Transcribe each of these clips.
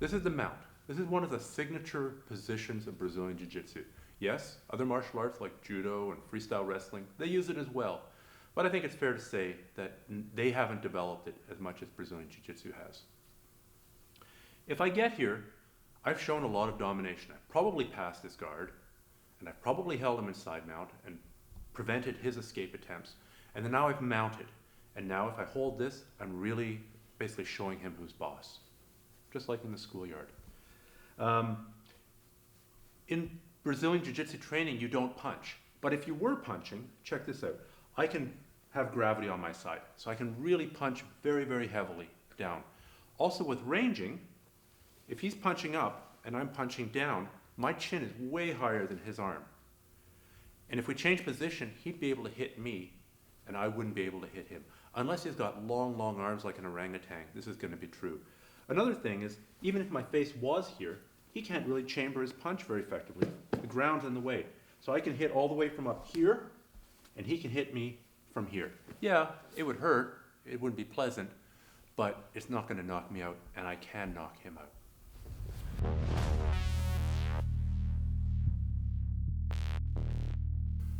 This is the mount. This is one of the signature positions of Brazilian Jiu-Jitsu. Yes, other martial arts like judo and freestyle wrestling, they use it as well. But I think it's fair to say that they haven't developed it as much as Brazilian Jiu-Jitsu has. If I get here, I've shown a lot of domination. I've probably passed his guard, and I've probably held him in side mount and prevented his escape attempts. And then now I've mounted. And now if I hold this, I'm really basically showing him who's boss. Just like in the schoolyard. In Brazilian Jiu-Jitsu training, you don't punch. But if you were punching, check this out. I can have gravity on my side. So I can really punch very, very heavily down. Also with ranging, if he's punching up and I'm punching down, my chin is way higher than his arm. And if we change position, he'd be able to hit me and I wouldn't be able to hit him. Unless he's got long, long arms like an orangutan, this is going to be true. Another thing is, even if my face was here, he can't really chamber his punch very effectively. The ground's in the way. So I can hit all the way from up here, and he can hit me from here. Yeah, it would hurt, it wouldn't be pleasant, but it's not going to knock me out, and I can knock him out.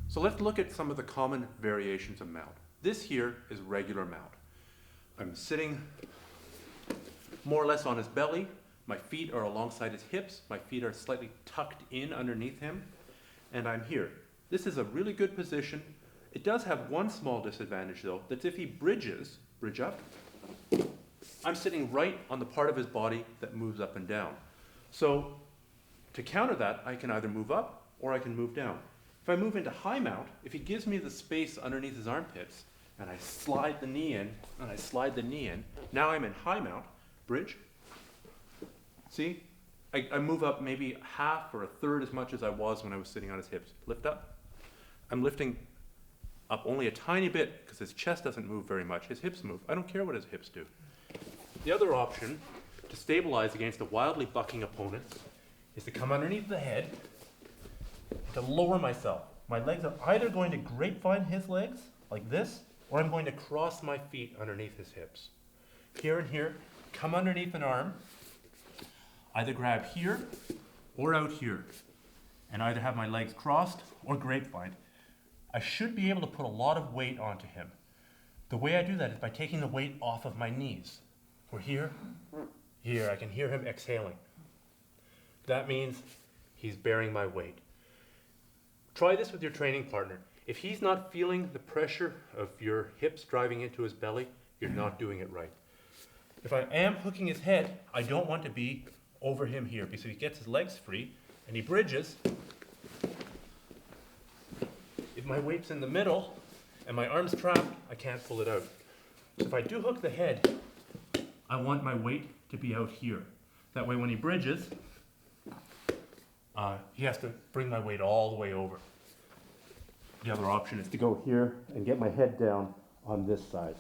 So let's look at some of the common variations of mount. This here is regular mount. I'm sitting more or less on his belly. My feet are alongside his hips. My feet are slightly tucked in underneath him. And I'm here. This is a really good position. It does have one small disadvantage though, that's if he bridge up, I'm sitting right on the part of his body that moves up and down. So to counter that, I can either move up or I can move down. If I move into high mount, if he gives me the space underneath his armpits, and I slide the knee in, and I slide the knee in, now I'm in high mount, bridge. See? I move up maybe half or a third as much as I was when I was sitting on his hips. Lift up. I'm lifting up only a tiny bit because his chest doesn't move very much. His hips move. I don't care what his hips do. The other option to stabilize against a wildly bucking opponent is to come underneath the head, to lower myself. My legs are either going to grapevine his legs, like this, or I'm going to cross my feet underneath his hips. Here and here, come underneath an arm, either grab here or out here, and either have my legs crossed or grapevine. I should be able to put a lot of weight onto him. The way I do that is by taking the weight off of my knees. We're here, I can hear him exhaling. That means he's bearing my weight. Try this with your training partner. If he's not feeling the pressure of your hips driving into his belly, you're not doing it right. If I am hooking his head, I don't want to be over him here because if he gets his legs free and he bridges, if my weight's in the middle and my arm's trapped, I can't pull it out. So if I do hook the head, I want my weight to be out here. That way when he bridges, he has to bring my weight all the way over. The other option is to go here and get my head down on this side.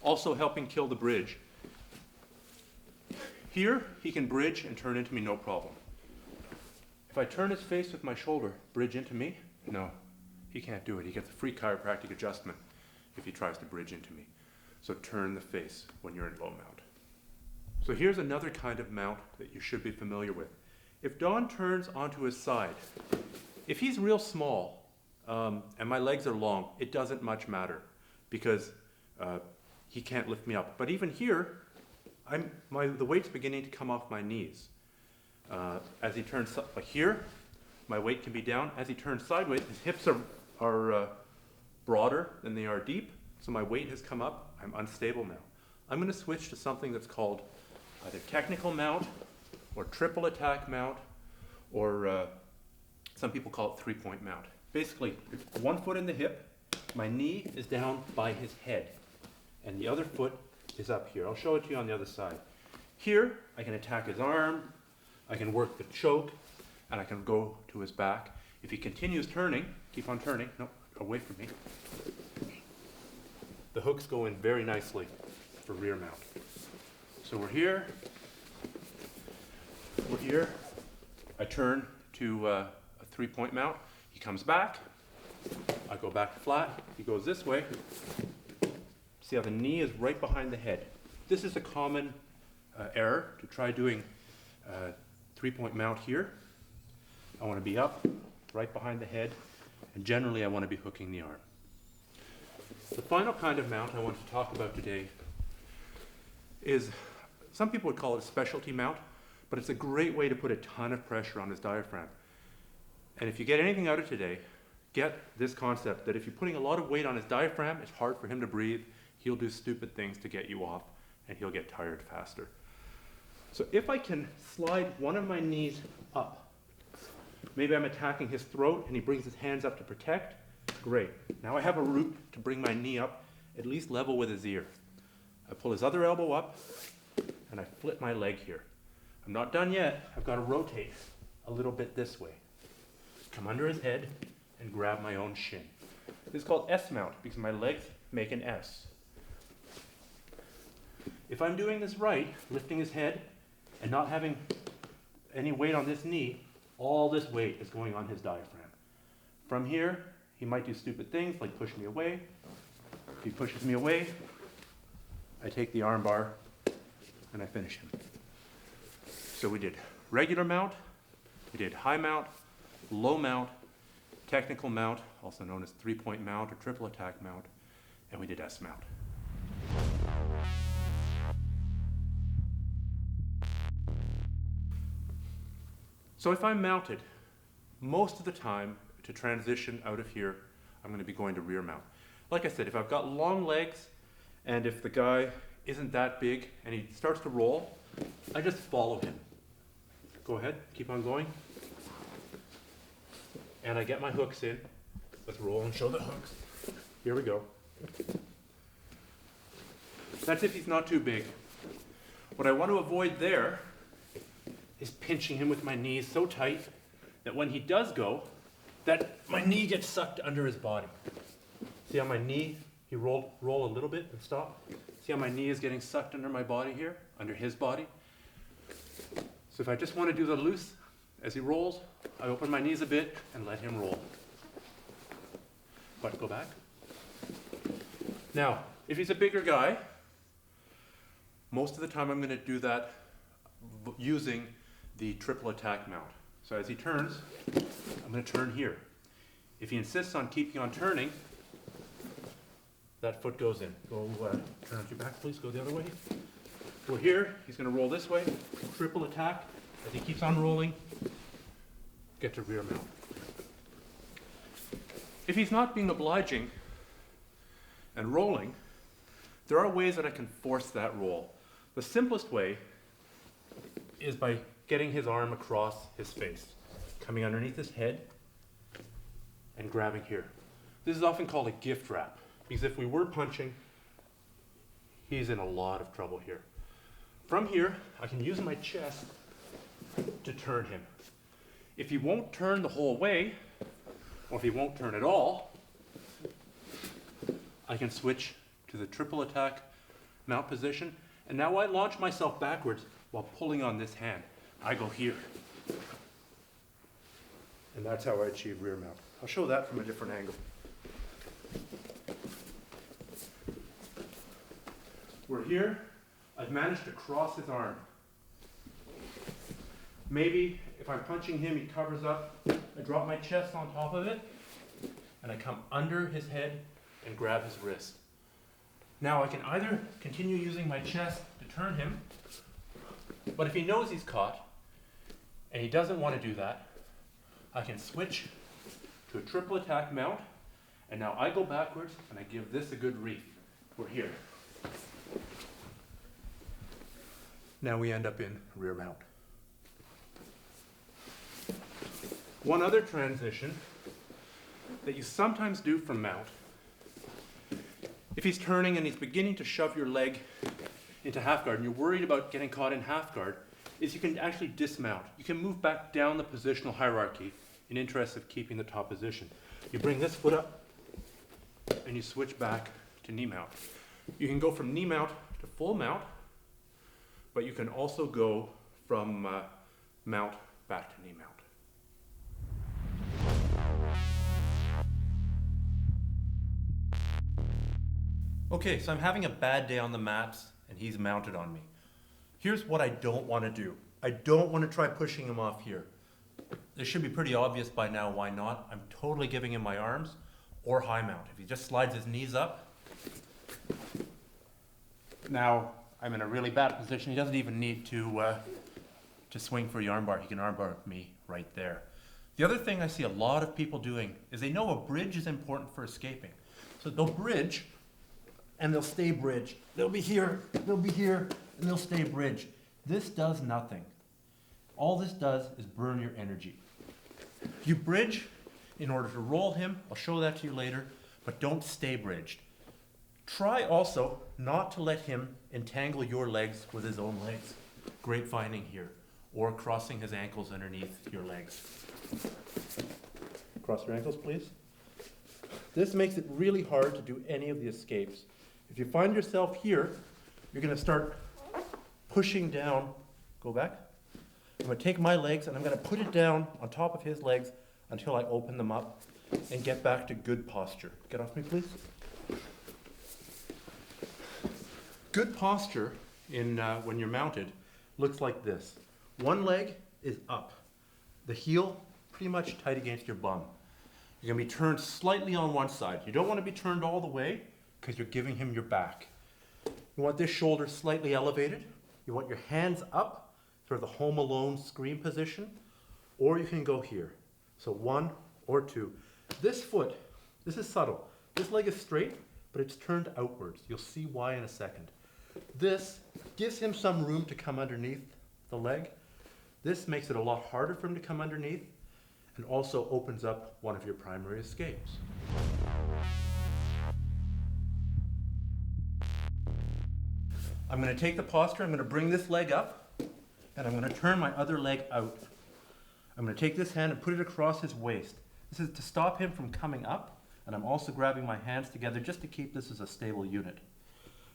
Also helping kill the bridge. Here, he can bridge and turn into me no problem. If I turn his face with my shoulder, bridge into me, no, he can't do it. He gets a free chiropractic adjustment if he tries to bridge into me. So turn the face when you're in low mount. So here's another kind of mount that you should be familiar with. If Don turns onto his side, if he's real small and my legs are long, it doesn't much matter because he can't lift me up. But even here, the weight's beginning to come off my knees. As he turns like here, my weight can be down. As he turns sideways, his hips are broader than they are deep, so my weight has come up. I'm unstable now. I'm going to switch to something that's called either technical mount or triple attack mount, or some people call it three-point mount. Basically, one foot in the hip, my knee is down by his head, and the other foot is up here. I'll show it to you on the other side. Here, I can attack his arm, I can work the choke, and I can go to his back. If he continues turning, keep on turning, no, away from me. The hooks go in very nicely for rear mount. So we're here, I turn to a three-point mount, he comes back, I go back flat, he goes this way. See how the knee is right behind the head. This is a common error to try doing a 3-point mount here. I want to be up, right behind the head, and generally I want to be hooking the arm. The final kind of mount I want to talk about today is, some people would call it a specialty mount, but it's a great way to put a ton of pressure on his diaphragm. And if you get anything out of today, get this concept that if you're putting a lot of weight on his diaphragm, it's hard for him to breathe, he'll do stupid things to get you off, and he'll get tired faster. So if I can slide one of my knees up, maybe I'm attacking his throat and he brings his hands up to protect, great. Now I have a route to bring my knee up at least level with his ear. I pull his other elbow up and I flip my leg here. I'm not done yet. I've got to rotate a little bit this way. Come under his head and grab my own shin. This is called S mount because my legs make an S. If I'm doing this right, lifting his head and not having any weight on this knee, all this weight is going on his diaphragm. From here, he might do stupid things like push me away. If he pushes me away, I take the arm bar and I finish him. So we did regular mount, we did high mount, low mount, technical mount, also known as 3-point mount or triple attack mount, and we did S mount. So if I'm mounted, most of the time to transition out of here, I'm going to be going to rear mount. Like I said, if I've got long legs and if the guy isn't that big and he starts to roll, I just follow him. Go ahead, keep on going. And I get my hooks in. Let's roll and show the hooks. Here we go. That's if he's not too big. What I want to avoid there is pinching him with my knees so tight that when he does go, that my knee gets sucked under his body. See how my knee, you roll a little bit and stop? See how my knee is getting sucked under my body here, under his body? So if I just want to do the loose, as he rolls, I open my knees a bit and let him roll. But go back. Now, if he's a bigger guy, most of the time I'm going to do that using the triple attack mount. So as he turns, I'm going to turn here. If he insists on keeping on turning, that foot goes in. Go, turn out your back, please. Go the other way. Go here. He's going to roll this way. Triple attack. As he keeps on rolling, get to rear mount. If he's not being obliging and rolling, there are ways that I can force that roll. The simplest way is by getting his arm across his face, coming underneath his head and grabbing here. This is often called a gift wrap, because if we were punching, he's in a lot of trouble here. From here, I can use my chest to turn him. If he won't turn the whole way, or if he won't turn at all, I can switch to the triple attack mount position, and now I launch myself backwards while pulling on this hand. I go here. And that's how I achieve rear mount. I'll show that from a different angle. We're here. I've managed to cross his arm. Maybe if I'm punching him, he covers up. I drop my chest on top of it, and I come under his head and grab his wrist. Now I can either continue using my chest to turn him, but if he knows he's caught, and he doesn't want to do that, I can switch to a triple attack mount, and now I go backwards and I give this a good reef. We're here. Now we end up in rear mount. One other transition that you sometimes do from mount, if he's turning and he's beginning to shove your leg into half guard and you're worried about getting caught in half guard, is you can actually dismount. You can move back down the positional hierarchy in interest of keeping the top position. You bring this foot up and you switch back to knee mount. You can go from knee mount to full mount, but you can also go from mount back to knee mount. Okay, so I'm having a bad day on the mats and he's mounted on me. Here's what I don't want to do. I don't want to try pushing him off here. This should be pretty obvious by now why not. I'm totally giving him my arms or high mount. If he just slides his knees up, now I'm in a really bad position. He doesn't even need to swing for the armbar. He can armbar me right there. The other thing I see a lot of people doing is they know a bridge is important for escaping. So they'll bridge and they'll stay bridged. They'll be here, and they'll stay bridged. This does nothing. All this does is burn your energy. You bridge in order to roll him. I'll show that to you later, but don't stay bridged. Try also not to let him entangle your legs with his own legs. Grapevine here, or crossing his ankles underneath your legs. Cross your ankles, please. This makes it really hard to do any of the escapes. If you find yourself here, you're going to start pushing down. Go back. I'm going to take my legs and I'm going to put it down on top of his legs until I open them up and get back to good posture. Get off me, please. Good posture in when you're mounted looks like this. One leg is up. The heel pretty much tight against your bum. You're going to be turned slightly on one side. You don't want to be turned all the way because you're giving him your back. You want this shoulder slightly elevated. You want your hands up, sort of the Home Alone scream position, or you can go here. So 1 or 2. This foot, this is subtle. This leg is straight, but it's turned outwards. You'll see why in a second. This gives him some room to come underneath the leg. This makes it a lot harder for him to come underneath and also opens up one of your primary escapes. I'm going to take the posture, I'm going to bring this leg up, and I'm going to turn my other leg out. I'm going to take this hand and put it across his waist. This is to stop him from coming up, and I'm also grabbing my hands together just to keep this as a stable unit.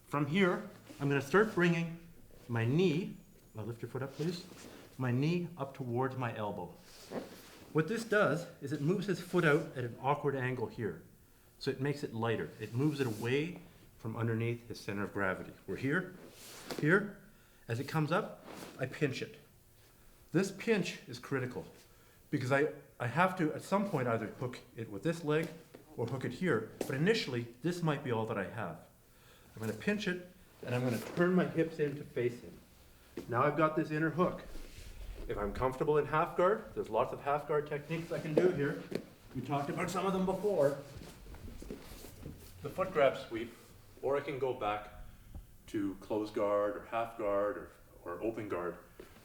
From here, I'm going to start bringing my knee, lift your foot up please, my knee up towards my elbow. What this does is it moves his foot out at an awkward angle here. So it makes it lighter. It moves it away from underneath his center of gravity. We're here. As it comes up, I pinch it. This pinch is critical because I have to at some point either hook it with this leg or hook it here, but initially this might be all that I have. I'm going to pinch it and I'm going to turn my hips in to face him. Now I've got this inner hook. If I'm comfortable in half guard, there's lots of half guard techniques I can do here. We talked about some of them before. The foot grab sweep, or I can go back to close guard or half guard or open guard.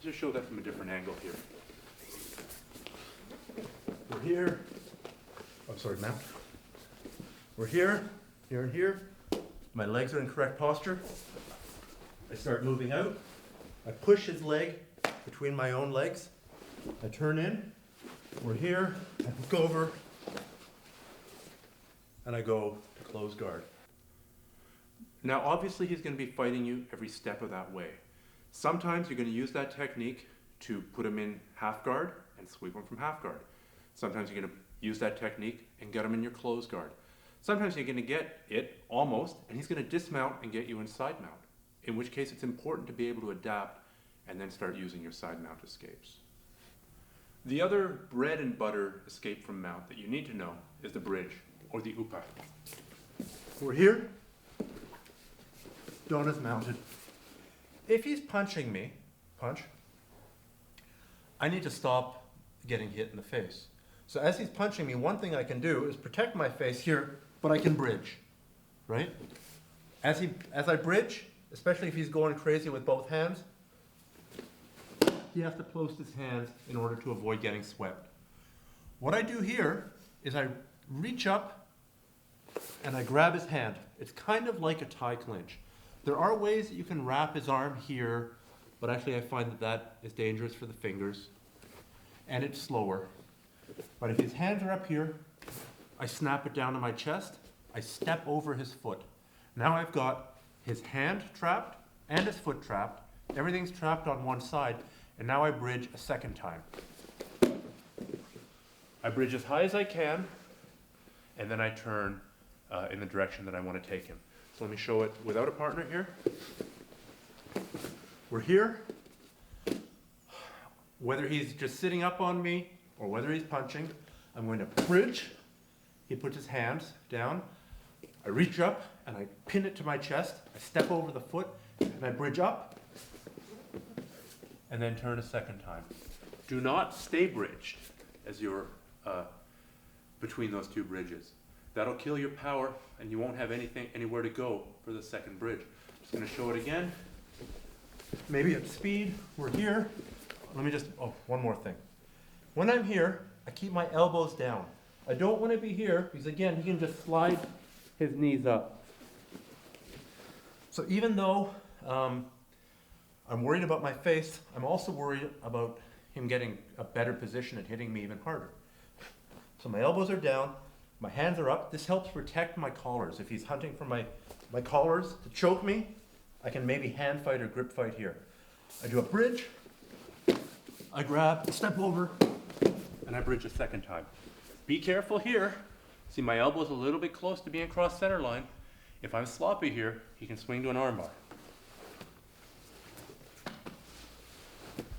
Just show that from a different angle here. We're here. I'm sorry, mount. We're here, here and here. My legs are in correct posture. I start moving out. I push his leg between my own legs. I turn in. We're here. I look over. And I go to close guard. Now, obviously, he's going to be fighting you every step of that way. Sometimes you're going to use that technique to put him in half guard and sweep him from half guard. Sometimes you're going to use that technique and get him in your close guard. Sometimes you're going to get it almost, and he's going to dismount and get you in side mount, in which case it's important to be able to adapt and then start using your side mount escapes. The other bread and butter escape from mount that you need to know is the bridge, or the upa. We're here. Donna's mounted. If he's punching me, I need to stop getting hit in the face. So as he's punching me, one thing I can do is protect my face here, but I can bridge, right? As I bridge, especially if he's going crazy with both hands, he has to close his hands in order to avoid getting swept. What I do here is I reach up and I grab his hand. It's kind of like a tie clinch. There are ways that you can wrap his arm here, but actually I find that that is dangerous for the fingers and it's slower. But if his hands are up here, I snap it down to my chest, I step over his foot. Now I've got his hand trapped and his foot trapped. Everything's trapped on one side, and now I bridge a second time. I bridge as high as I can, and then I turn in the direction that I want to take him. So let me show it without a partner here. We're here. Whether he's just sitting up on me or whether he's punching, I'm going to bridge. He puts his hands down. I reach up and I pin it to my chest. I step over the foot and I bridge up and then turn a second time. Do not stay bridged as you're between those two bridges. That'll kill your power and you won't have anywhere to go for the second bridge. Just gonna show it again. Maybe at speed, we're here. Let me just, one more thing. When I'm here, I keep my elbows down. I don't want to be here because again, he can just slide his knees up. So even though I'm worried about my face, I'm also worried about him getting a better position and hitting me even harder. So my elbows are down, my hands are up. This helps protect my collars. If he's hunting for my collars to choke me, I can maybe hand fight or grip fight here. I do a bridge, I grab, step over, and I bridge a second time. Be careful here. See, my elbow's a little bit close to being cross center line. If I'm sloppy here, he can swing to an armbar.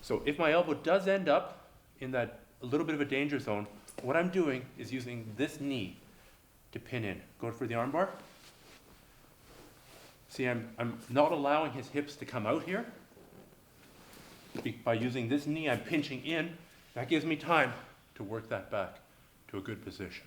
So if my elbow does end up in that a little bit of a danger zone, what I'm doing is using this knee to pin in. Go for the armbar. See, I'm not allowing his hips to come out here. By using this knee, I'm pinching in. That gives me time to work that back to a good position.